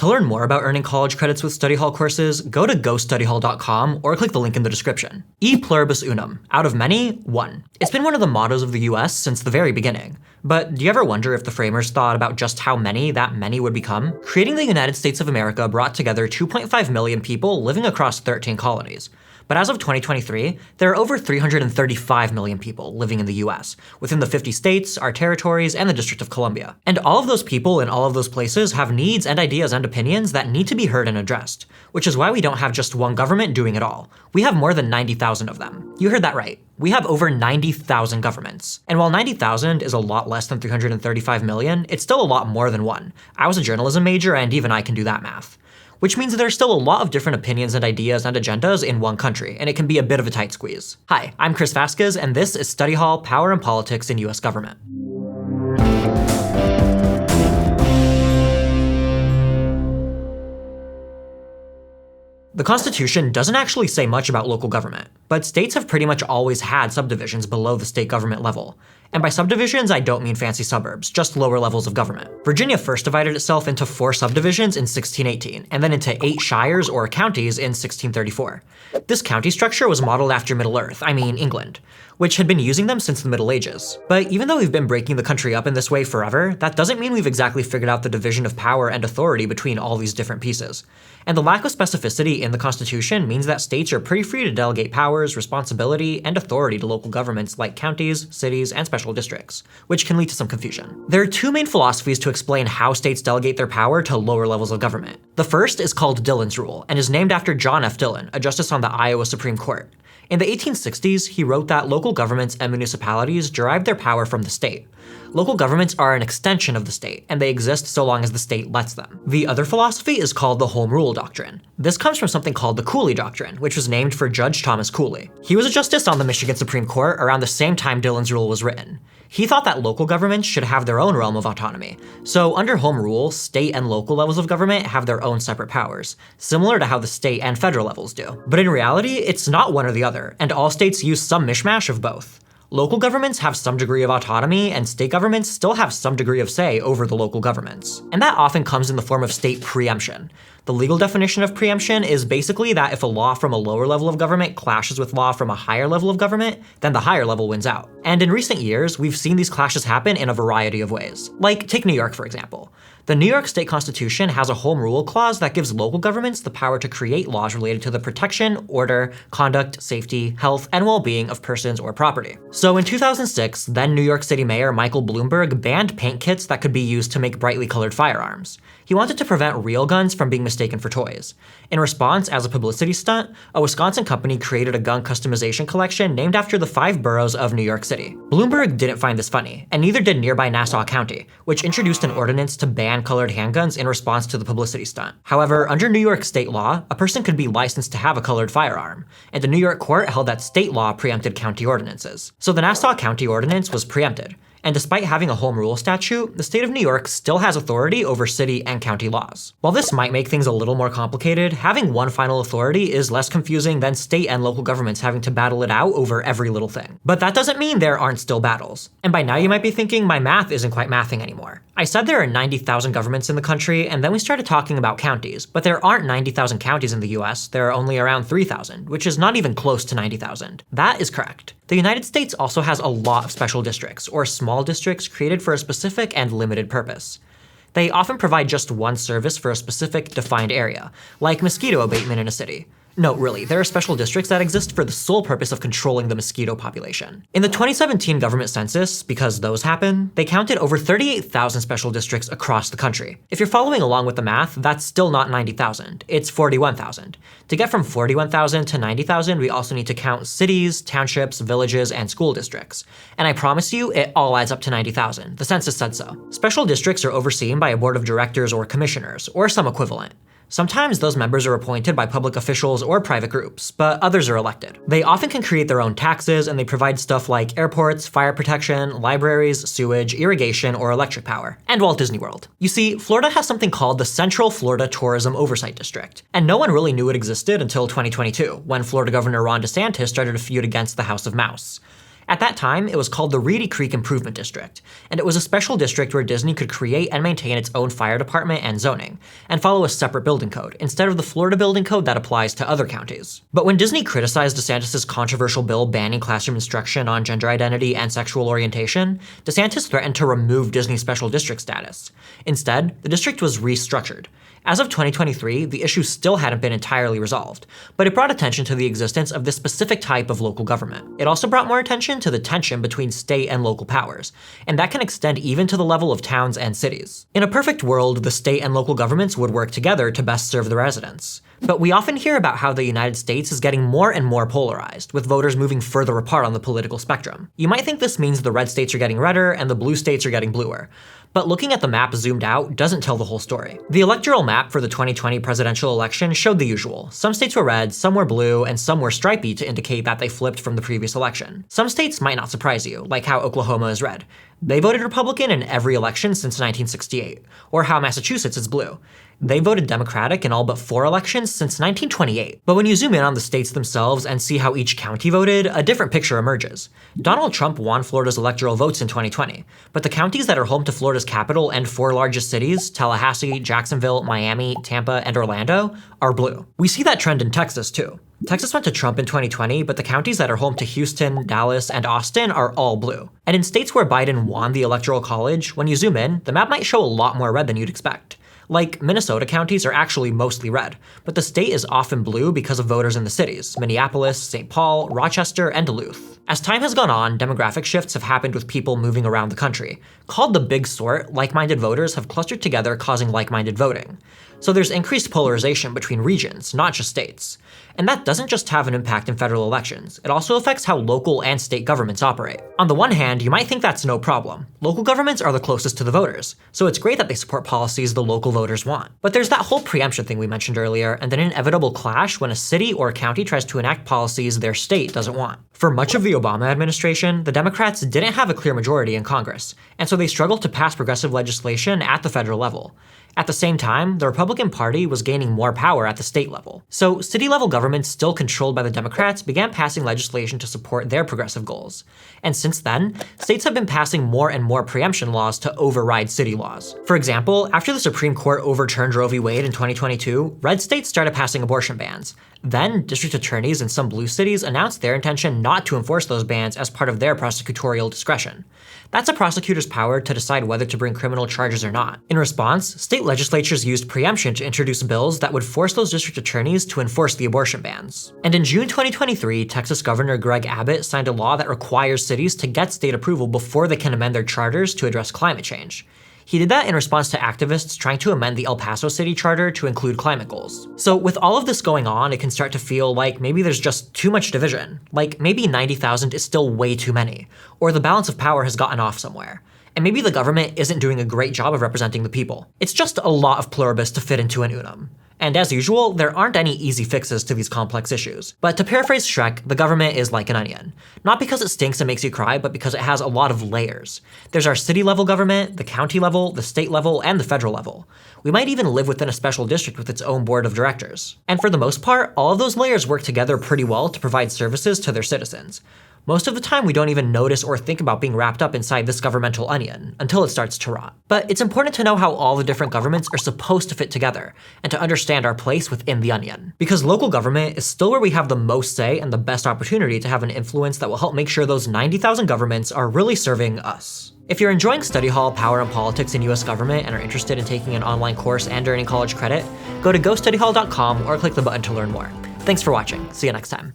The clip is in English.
To learn more about earning college credits with study hall courses, go to gostudyhall.com or click the link in the description. E pluribus unum, out of many, one. It's been one of the mottos of the US since the very beginning. But do you ever wonder if the framers thought about just how many that many would become? Creating the United States of America brought together 2.5 million people living across 13 colonies. But as of 2023, there are over 335 million people living in the US, within the 50 states, our territories, and the District of Columbia. And all of those people in all of those places have needs and ideas and opinions that need to be heard and addressed, which is why we don't have just one government doing it all. We have more than 90,000 of them. You heard that right. We have over 90,000 governments. And while 90,000 is a lot less than 335 million, it's still a lot more than one. I was a journalism major, and even I can do that math. Which means there's still a lot of different opinions and ideas and agendas in one country, and it can be a bit of a tight squeeze. Hi, I'm Chris Vasquez, and this is Study Hall: Power and Politics in US Government. The Constitution doesn't actually say much about local government, but states have pretty much always had subdivisions below the state government level. And by subdivisions, I don't mean fancy suburbs, just lower levels of government. Virginia first divided itself into 4 subdivisions in 1618, and then into 8 shires or counties in 1634. This county structure was modeled after Middle Earth, England, which had been using them since the Middle Ages. But even though we've been breaking the country up in this way forever, that doesn't mean we've exactly figured out the division of power and authority between all these different pieces. And the lack of specificity in the Constitution means that states are pretty free to delegate powers, responsibility, and authority to local governments like counties, cities, and special districts, which can lead to some confusion. There are 2 main philosophies to explain how states delegate their power to lower levels of government. The first is called Dillon's Rule, and is named after John F. Dillon, a justice on the Iowa Supreme Court. In the 1860s, he wrote that local governments and municipalities derive their power from the state. Local governments are an extension of the state, and they exist so long as the state lets them. The other philosophy is called the Home Rule Doctrine. This comes from something called the Cooley Doctrine, which was named for Judge Thomas Cooley. He was a justice on the Michigan Supreme Court around the same time Dillon's Rule was written. He thought that local governments should have their own realm of autonomy. So under Home Rule, state and local levels of government have their own separate powers, similar to how the state and federal levels do. But in reality, it's not one or the other, and all states use some mishmash of both. Local governments have some degree of autonomy, and state governments still have some degree of say over the local governments. And that often comes in the form of state preemption. The legal definition of preemption is basically that if a law from a lower level of government clashes with law from a higher level of government, then the higher level wins out. And in recent years, we've seen these clashes happen in a variety of ways. Like, take New York, for example. The New York State Constitution has a home rule clause that gives local governments the power to create laws related to the protection, order, conduct, safety, health, and well-being of persons or property. So in 2006, then New York City Mayor Michael Bloomberg banned paint kits that could be used to make brightly colored firearms. He wanted to prevent real guns from being mistaken for toys. In response, as a publicity stunt, a Wisconsin company created a gun customization collection named after the 5 boroughs of New York City. Bloomberg didn't find this funny, and neither did nearby Nassau County, which introduced an ordinance to ban colored handguns in response to the publicity stunt. However, under New York state law, a person could be licensed to have a colored firearm, and the New York court held that state law preempted county ordinances. So the Nassau County ordinance was preempted. And despite having a home rule statute, the state of New York still has authority over city and county laws. While this might make things a little more complicated, having one final authority is less confusing than state and local governments having to battle it out over every little thing. But that doesn't mean there aren't still battles. And by now you might be thinking my math isn't quite mathing anymore. I said there are 90,000 governments in the country, and then we started talking about counties, but there aren't 90,000 counties in the US, there are only around 3,000, which is not even close to 90,000. That is correct. The United States also has a lot of special districts, or small districts created for a specific and limited purpose. They often provide just one service for a specific defined area, like mosquito abatement in a city. No, really, there are special districts that exist for the sole purpose of controlling the mosquito population. In the 2017 government census, because those happen, they counted over 38,000 special districts across the country. If you're following along with the math, that's still not 90,000, it's 41,000. To get from 41,000 to 90,000, we also need to count cities, townships, villages, and school districts. And I promise you, it all adds up to 90,000. The census said so. Special districts are overseen by a board of directors or commissioners, or some equivalent. Sometimes those members are appointed by public officials or private groups, but others are elected. They often can create their own taxes, and they provide stuff like airports, fire protection, libraries, sewage, irrigation, or electric power, and Walt Disney World. You see, Florida has something called the Central Florida Tourism Oversight District, and no one really knew it existed until 2022, when Florida Governor Ron DeSantis started a feud against the House of Mouse. At that time, it was called the Reedy Creek Improvement District, and it was a special district where Disney could create and maintain its own fire department and zoning, and follow a separate building code, instead of the Florida building code that applies to other counties. But when Disney criticized DeSantis' controversial bill banning classroom instruction on gender identity and sexual orientation, DeSantis threatened to remove Disney's special district status. Instead, the district was restructured. As of 2023, the issue still hadn't been entirely resolved, but it brought attention to the existence of this specific type of local government. It also brought more attention to the tension between state and local powers, and that can extend even to the level of towns and cities. In a perfect world, the state and local governments would work together to best serve the residents. But we often hear about how the United States is getting more and more polarized, with voters moving further apart on the political spectrum. You might think this means the red states are getting redder and the blue states are getting bluer. But looking at the map zoomed out doesn't tell the whole story. The electoral map for the 2020 presidential election showed the usual. Some states were red, some were blue, and some were stripy to indicate that they flipped from the previous election. Some states might not surprise you, like how Oklahoma is red. They voted Republican in every election since 1968, or how Massachusetts is blue. They voted Democratic in all but 4 elections since 1928. But when you zoom in on the states themselves and see how each county voted, a different picture emerges. Donald Trump won Florida's electoral votes in 2020, but the counties that are home to Florida's capital and 4 largest cities, Tallahassee, Jacksonville, Miami, Tampa, and Orlando, are blue. We see that trend in Texas too. Texas went to Trump in 2020, but the counties that are home to Houston, Dallas, and Austin are all blue. And in states where Biden won the Electoral College, when you zoom in, the map might show a lot more red than you'd expect. Like, Minnesota counties are actually mostly red, but the state is often blue because of voters in the cities, Minneapolis, St. Paul, Rochester, and Duluth. As time has gone on, demographic shifts have happened with people moving around the country. Called the big sort, like-minded voters have clustered together, causing like-minded voting. So there's increased polarization between regions, not just states. And that doesn't just have an impact in federal elections, it also affects how local and state governments operate. On the one hand, you might think that's no problem. Local governments are the closest to the voters, so it's great that they support policies the local voters want. But there's that whole preemption thing we mentioned earlier, and an inevitable clash when a city or a county tries to enact policies their state doesn't want. For much of the Obama administration, the Democrats didn't have a clear majority in Congress, and so they struggled to pass progressive legislation at the federal level. At the same time, the Republican Party was gaining more power at the state level. So city-level governments still controlled by the Democrats began passing legislation to support their progressive goals. And since then, states have been passing more and more preemption laws to override city laws. For example, after the Supreme Court overturned Roe v. Wade in 2022, red states started passing abortion bans. Then, district attorneys in some blue cities announced their intention not to enforce those bans as part of their prosecutorial discretion. That's a prosecutor's power to decide whether to bring criminal charges or not. In response, state legislatures used preemption to introduce bills that would force those district attorneys to enforce the abortion bans. And in June 2023, Texas Governor Greg Abbott signed a law that requires cities to get state approval before they can amend their charters to address climate change. He did that in response to activists trying to amend the El Paso City Charter to include climate goals. So with all of this going on, it can start to feel like maybe there's just too much division. Like maybe 90,000 is still way too many, or the balance of power has gotten off somewhere. And maybe the government isn't doing a great job of representing the people. It's just a lot of pluribus to fit into an unum. And as usual, there aren't any easy fixes to these complex issues. But to paraphrase Shrek, the government is like an onion. Not because it stinks and makes you cry, but because it has a lot of layers. There's our city-level government, the county level, the state level, and the federal level. We might even live within a special district with its own board of directors. And for the most part, all of those layers work together pretty well to provide services to their citizens. Most of the time, we don't even notice or think about being wrapped up inside this governmental onion until it starts to rot. But it's important to know how all the different governments are supposed to fit together and to understand our place within the onion. Because local government is still where we have the most say and the best opportunity to have an influence that will help make sure those 90,000 governments are really serving us. If you're enjoying Study Hall, Power and Politics in US Government and are interested in taking an online course and earning college credit, go to gostudyhall.com or click the button to learn more. Thanks for watching. See you next time.